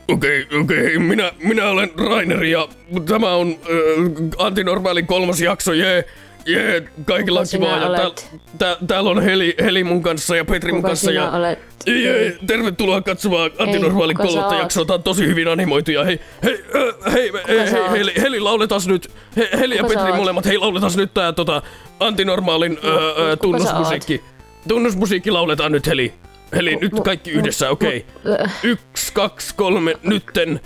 Okei. Minä olen Rainer ja tämä on Antinormaalin 3. jakso. Jee, kaikilla on kivaa. Ja täällä on Heli mun kanssa ja Petri mun kanssa. Ja tervetuloa katsomaan Antinormaalin 3. jaksoa. Tää on tosi hyvin animoitu. Ja hei, Heli lauletas nyt. Heli ja Petri molemmat, hei lauletas nyt tää Antinormaalin tunnusmusiikki. Tunnusmusiikki lauletaan nyt, Heli. Heli, nyt kaikki yhdessä, okei. 1, 2, 3, nytten.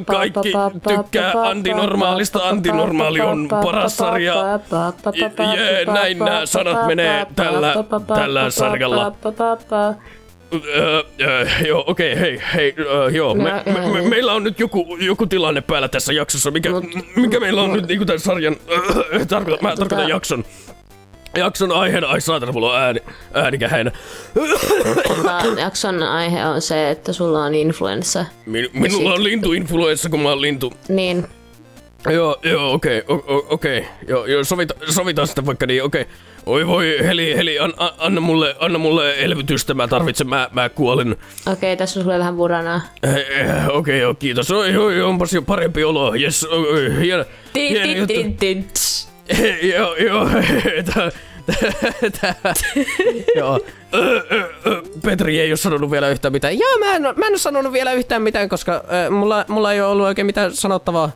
Kaikki tykkää Antinormaalista. Antinormaali on paras sarja. Näin nämä sanat menee tällä sarjalla. Joo, okei, hei, joo. Meillä on nyt joku tilanne päällä tässä jaksossa. Mikä meillä on nyt niinku tämän sarjan... Mä tarkoitan jakson aiheena, ai saatana, mulla on äänikähäinä. Jakson aihe on se, että sulla on influenssa. Minulla on lintuinfluenssa, kun mä oon lintu. Niin. Joo, okei. Joo, sovitaan sitä vaikka niin, okei. Oi voi, Heli, anna mulle elvytystä, mä tarvitsen, mä kuolen. Okei, tässä on sulle vähän vuranaa. Okei, joo, kiitos. Oi, onpas jo parempi olo, jes, hieno. Joo, joo. Petri ei oo sanonut vielä yhtään mitään. Joo, mä en oo sanonut vielä yhtään mitään, koska mulla ei oo ollut oikein mitään sanottavaa.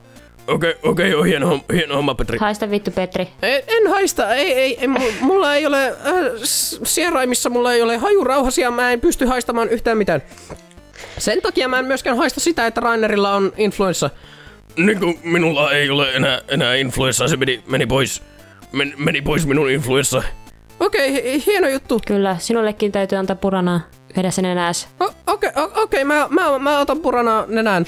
Okei, hieno homma, Petri. Haista vittu, Petri. En haista, ei, mulla ei ole, sieraimissa mulla ei ole hajurauhasia, mä en pysty haistamaan yhtään mitään. Sen takia mä en myöskään haista sitä, että Rainerilla on influenssa. Niin kuin minulla ei ole enää influenssaa, se meni pois. Meni pois minun influenssa. Okei, hieno juttu. Kyllä, sinullekin täytyy antaa puranaa yhdessä nenäs. Okei, mä otan puranaa nenään.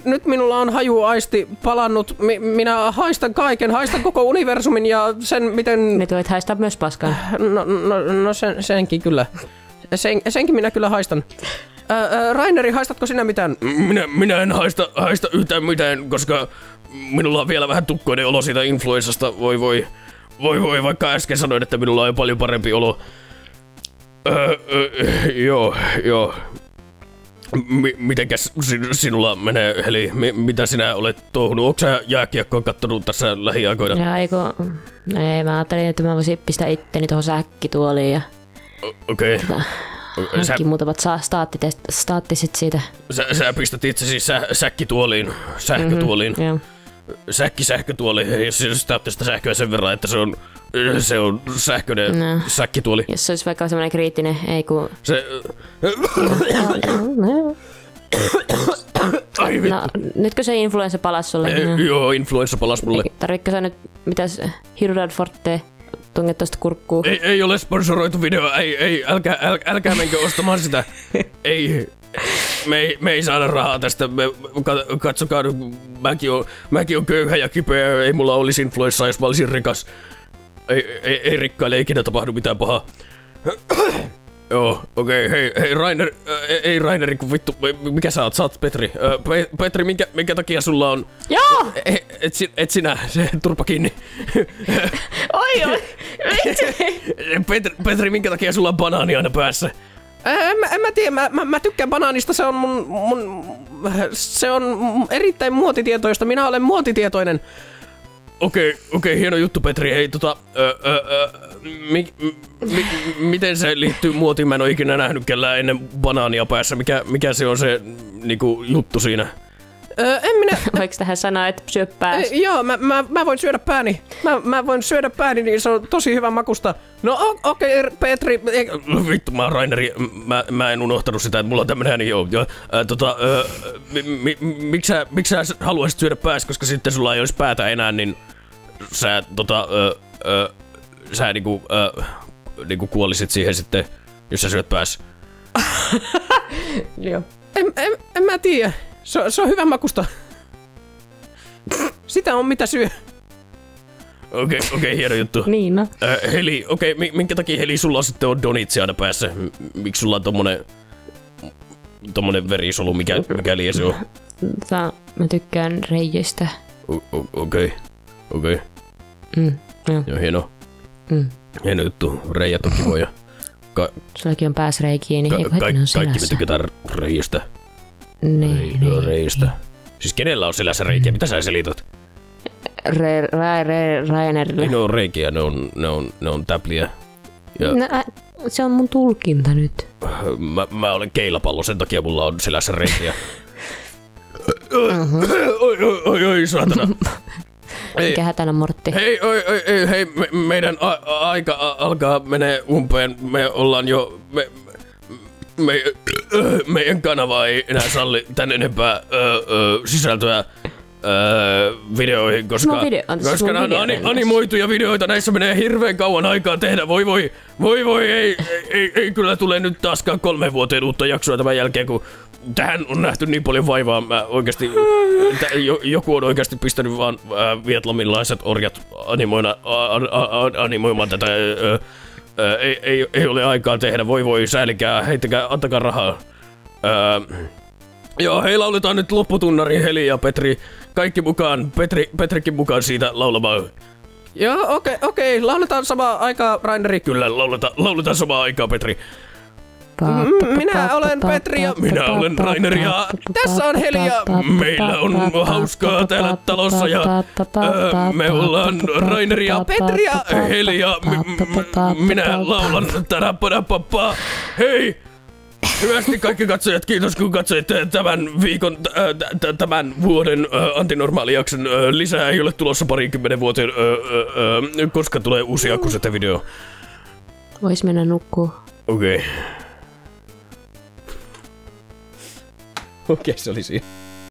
Nyt minulla on hajuaisti palannut. Minä haistan kaiken, haistan koko universumin ja sen miten... Nyt voit haistaa myös paskaa. No senkin kyllä. Senkin minä kyllä haistan. Raineri, haistatko sinä mitään? Minä en haista yhtään mitään, koska minulla on vielä vähän tukkoinen olo siitä influenssasta. Voi, vaikka äsken sanoin, että minulla on paljon parempi olo. Joo. Mitenkäs sinulla menee, Heli? Mitä sinä olet touhunut? Onko sä jääkiekkoa kattonut tässä lähiaikoina? Ei, mä ajattelin, että mä voisin pistää itteni tuohon säkkituoliin ja... Okei. Hankki muutamat staattiset siitä. Sä pistät itsesi säkkituoliin, sähkötuoliin. Joo. Sähkötuoli, jos sitä ottaa sitä sähköä sen verran, että se on sähköinen säkkituoli. Jos se olisi vaikka semmoinen kriittinen, ei kun... Ai vittu. No, nytkö se influenssa palasi sulle? Joo, influenssa palasi mulle. Tarvitko sä nyt, mitäs Hirudad Forte tunget tosta kurkkuun? Ei ole sponsoroitu video, ei, älkää menkö ostamaan sitä. Ei. Me ei saada rahaa tästä, katsokaa, mäkin on köyhä ja kipeä, ei mulla olisi influenssaa, jos mä olisin rikas. Ei rikkaille ikinä tapahdu mitään pahaa. Joo, okei, hei Rainer, ei Raineri kun vittu, mikä sä oot Petri? Petri, minkä takia sulla on... Joo! Et sinä, se turpa kiinni. Oi, Petri, minkä takia sulla on banaani aina päässä? En mä tiedä, mä tykkään banaanista, se on erittäin muotitietoista, minä olen muotitietoinen. Okei, hieno juttu, Petri, hei miten se liittyy muotiin, mä en oo ikinä nähnyt kellään ennen banaania päässä, mikä se on se niinku juttu siinä? En minä... Voiko tähän sanoa, että syö pääs? Joo, mä voin syödä pääni. Mä voin syödä pääni, niin se on tosi hyvä makusta. No okei, Petri... Vittu, mä oon Raineri. Mä en unohtanut sitä, että mulla on tämmönen ääni, joo. Miksi sä haluaisit syödä pääs, koska sitten sulla ei olisi päätä enää, niin sä sä niinku kuolisit siihen sitten, jos sä syöt pääs. Joo. En mä tiedä. Se on hyvän makusta. Sitä on mitä syö. Okei, hieno juttu. Niin no. Heli, minkä takia Heli sulla sitten on donitsi aina päässä? Miksi sulla on tommonen verisolu, mikä liesi on? Mä tykkään reijeistä. Okei. Joo. Joo, hieno. Hieno juttu. Reijät on kivoja. Sullakin on pääsreikiä, niin eikö heti ne on selässä? Kaikki me tykätään reijistä. Niin. Reijistä. Siis kenellä on selässä reikiä? Mitä sä selität? Rainerille. Ei ne on reikiä, ne on täpliä. Ja se on mun tulkinta nyt. Mä olen keilapallo, sen takia mulla on selässä reikiä. Oi, saatana. Mikä hätänä, Mortti? Hei, meidän aika alkaa menee umpeen. Me ollaan jo... Meidän kanava ei enää salli tän enempää sisältöä videoihin, koska nämä on animoituja videoita, näissä menee hirveän kauan aikaa tehdä. Voi, ei kyllä tule nyt taaskaan 3 vuoteen uutta jaksoa tämän jälkeen, kun tähän on nähty niin paljon vaivaa. Mä oikeasti, joku on oikeasti pistänyt vaan vietnamilaiset orjat animoimaan tätä. Ei ole aikaa tehdä. Voi, säälikää, heittäkää, antakaa rahaa. Joo, hei, lauletaan nyt lopputunnari, Heli ja Petri. Kaikki mukaan, Petrikin mukaan siitä laulamaan. Joo, okei, lauletaan samaan aikaan, Raineri. Kyllä, lauletaan samaan aikaan, Petri. Minä olen Petri ja minä olen Raineri ja tässä on Heli ja meillä on hauskaa täällä talossa ja me ollaan Raineri ja Petri ja Heli ja minä laulan tärappadapappa. Hei! Hyvästi kaikki katsojat, kiitos kun katsoitte tämän viikon, tämän vuoden antinormaalijakson. Lisää ei ole tulossa 20 vuoteen, koska tulee uusi Akusete-video. Vois mennä nukkuu. Okei, se oli siinä.